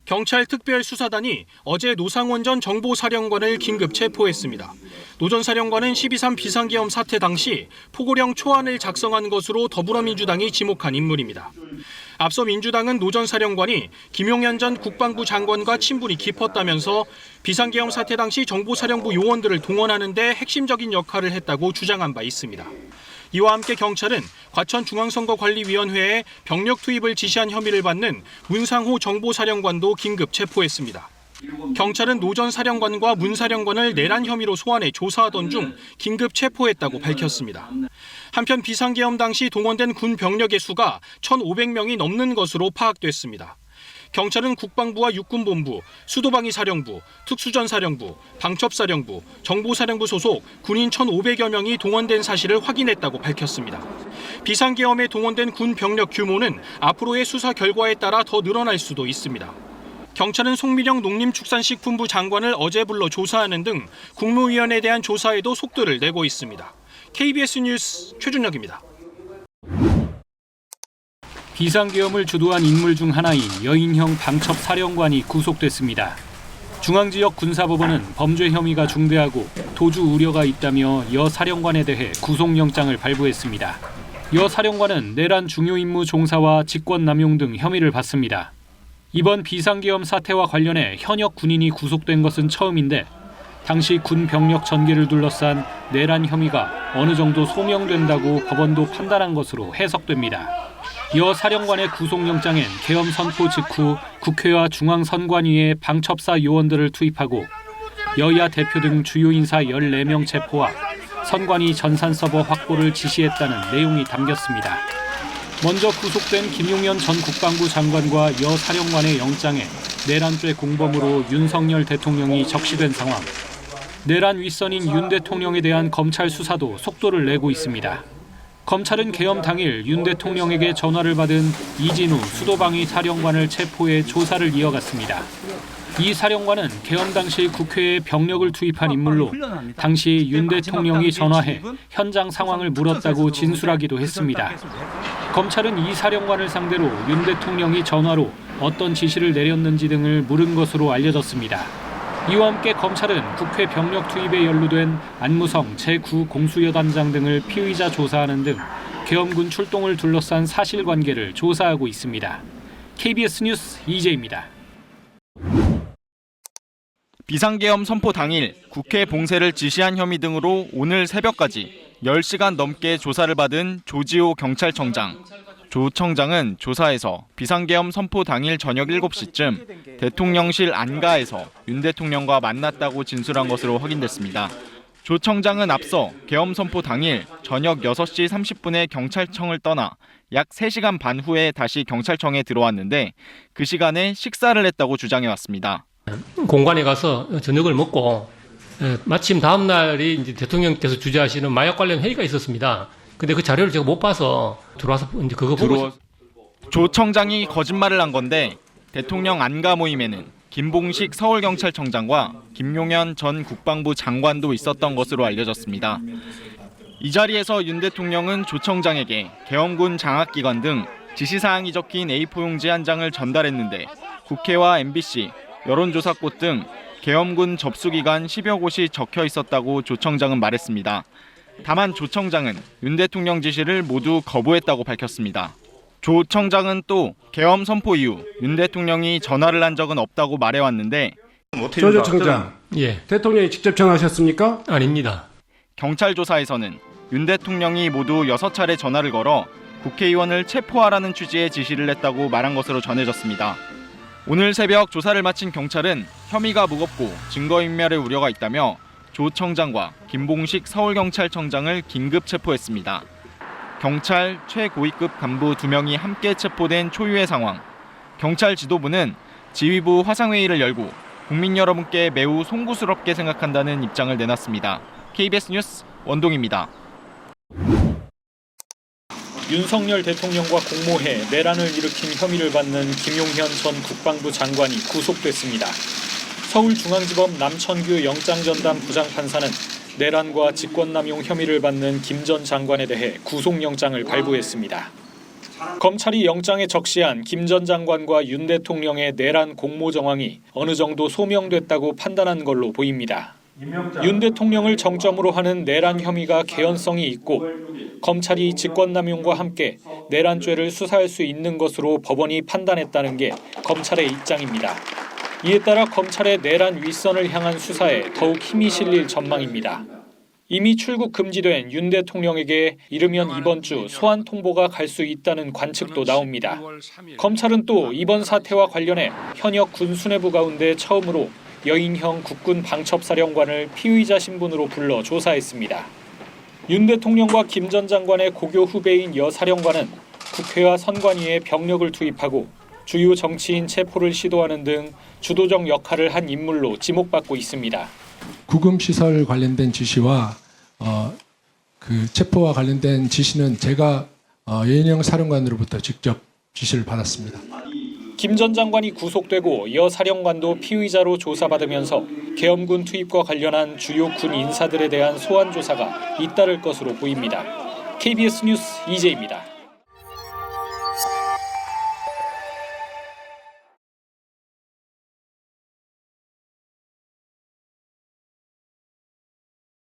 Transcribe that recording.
경찰 특별수사단이 어제 노상원 전 정보사령관을 긴급 체포했습니다. 노 전 사령관은 12.3 비상계엄 사태 당시 포고령 초안을 작성한 것으로 더불어민주당이 지목한 인물입니다. 앞서 민주당은 노 전 사령관이 김용현 전 국방부 장관과 친분이 깊었다면서 비상계엄 사태 당시 정보사령부 요원들을 동원하는 데 핵심적인 역할을 했다고 주장한 바 있습니다. 이와 함께 경찰은 과천중앙선거관리위원회에 병력 투입을 지시한 혐의를 받는 문상호 정보사령관도 긴급 체포했습니다. 경찰은 노 전 사령관과 문 사령관을 내란 혐의로 소환해 조사하던 중 긴급 체포했다고 밝혔습니다. 한편 비상계엄 당시 동원된 군 병력의 수가 1,500명이 넘는 것으로 파악됐습니다. 경찰은 국방부와 육군본부, 수도방위사령부, 특수전사령부, 방첩사령부, 정보사령부 소속 군인 1,500여 명이 동원된 사실을 확인했다고 밝혔습니다. 비상계엄에 동원된 군 병력 규모는 앞으로의 수사 결과에 따라 더 늘어날 수도 있습니다. 경찰은 송민영 농림축산식품부 장관을 어제 불러 조사하는 등 국무위원에 대한 조사에도 속도를 내고 있습니다. KBS 뉴스 최준혁입니다. 비상계엄을 주도한 인물 중 하나인 여인형 방첩사령관이 구속됐습니다. 중앙지역 군사법원은 범죄 혐의가 중대하고 도주 우려가 있다며 여 사령관에 대해 구속영장을 발부했습니다. 여 사령관은 내란 중요 임무 종사와 직권남용 등 혐의를 받습니다. 이번 비상계엄 사태와 관련해 현역 군인이 구속된 것은 처음인데 당시 군 병력 전개를 둘러싼 내란 혐의가 어느 정도 소명된다고 법원도 판단한 것으로 해석됩니다. 여 사령관의 구속영장엔 계엄 선포 직후 국회와 중앙선관위에 방첩사 요원들을 투입하고 여야 대표 등 주요 인사 14명 체포와 선관위 전산 서버 확보를 지시했다는 내용이 담겼습니다. 먼저 구속된 김용현 전 국방부 장관과 여 사령관의 영장에 내란죄 공범으로 윤석열 대통령이 적시된 상황. 내란 윗선인 윤 대통령에 대한 검찰 수사도 속도를 내고 있습니다. 검찰은 계엄 당일 윤 대통령에게 전화를 받은 이진우 수도방위 사령관을 체포해 조사를 이어갔습니다. 이 사령관은 계엄 당시 국회에 병력을 투입한 인물로 당시 윤 대통령이 전화해 현장 상황을 물었다고 진술하기도 했습니다. 검찰은 이 사령관을 상대로 윤 대통령이 전화로 어떤 지시를 내렸는지 등을 물은 것으로 알려졌습니다. 이와 함께 검찰은 국회 병력 투입에 연루된 안무성 제9공수여단장 등을 피의자 조사하는 등 계엄군 출동을 둘러싼 사실관계를 조사하고 있습니다. KBS 뉴스 이재입니다. 비상계엄 선포 당일 국회 봉쇄를 지시한 혐의 등으로 오늘 새벽까지 10시간 넘게 조사를 받은 조지호 경찰청장. 조 청장은 조사에서 비상계엄 선포 당일 저녁 7시쯤 대통령실 안가에서 윤 대통령과 만났다고 진술한 것으로 확인됐습니다. 조 청장은 앞서 계엄 선포 당일 저녁 6시 30분에 경찰청을 떠나 약 3시간 반 후에 다시 경찰청에 들어왔는데 그 시간에 식사를 했다고 주장해왔습니다. 공관에 가서 저녁을 먹고 마침 다음 날이 이제 대통령께서 주재하시는 마약 관련 회의가 있었습니다. 근데 그 자료를 제가 못 봐서 들어와서 이제 그거 보고 조 청장이 거짓말을 한 건데 대통령 안가 모임에는 김봉식 서울경찰청장과 김용현 전 국방부 장관도 있었던 것으로 알려졌습니다. 이 자리에서 윤 대통령은 조 청장에게 계엄군 장학기관 등 지시사항이 적힌 A4 용지 한 장을 전달했는데 국회와 MBC, 여론조사꽃 등 계엄군 접수기관 10여 곳이 적혀 있었다고 조 청장은 말했습니다. 다만 조 청장은 윤 대통령 지시를 모두 거부했다고 밝혔습니다. 조 청장은 또 계엄 선포 이후 윤 대통령이 전화를 한 적은 없다고 말해왔는데 조 청장, 예, 대통령이 직접 전화하셨습니까? 아닙니다. 경찰 조사에서는 윤 대통령이 모두 6차례 전화를 걸어 국회의원을 체포하라는 취지의 지시를 했다고 말한 것으로 전해졌습니다. 오늘 새벽 조사를 마친 경찰은 혐의가 무겁고 증거인멸의 우려가 있다며 조 청장과 김봉식 서울경찰청장을 긴급 체포했습니다. 경찰 최고위급 간부 2명이 함께 체포된 초유의 상황. 경찰 지도부는 지휘부 화상회의를 열고 국민 여러분께 매우 송구스럽게 생각한다는 입장을 내놨습니다. KBS 뉴스 원동입니다. 윤석열 대통령과 공모해 내란을 일으킨 혐의를 받는 김용현 전 국방부 장관이 구속됐습니다. 서울중앙지법 남천규 영장전담 부장판사는 내란과 직권남용 혐의를 받는 김 전 장관에 대해 구속영장을 발부했습니다. 검찰이 영장에 적시한 김 전 장관과 윤 대통령의 내란 공모 정황이 어느 정도 소명됐다고 판단한 걸로 보입니다. 윤 대통령을 정점으로 하는 내란 혐의가 개연성이 있고 검찰이 직권남용과 함께 내란죄를 수사할 수 있는 것으로 법원이 판단했다는 게 검찰의 입장입니다. 이에 따라 검찰의 내란 윗선을 향한 수사에 더욱 힘이 실릴 전망입니다. 이미 출국 금지된 윤 대통령에게 이르면 이번 주 소환 통보가 갈 수 있다는 관측도 나옵니다. 검찰은 또 이번 사태와 관련해 현역 군 수뇌부 가운데 처음으로 여인형 국군 방첩사령관을 피의자 신분으로 불러 조사했습니다. 윤 대통령과 김 전 장관의 고교 후배인 여 사령관은 국회와 선관위에 병력을 투입하고 주요 정치인 체포를 시도하는 등 주도적 역할을 한 인물로 지목받고 있습니다. 구금시설 관련된 지시와 그 체포와 관련된 지시는 제가 여인형 사령관으로부터 직접 지시를 받았습니다. 김 전 장관이 구속되고 여 사령관도 피의자로 조사받으면서 계엄군 투입과 관련한 주요 군 인사들에 대한 소환 조사가 잇따를 것으로 보입니다. KBS 뉴스 이재입니다.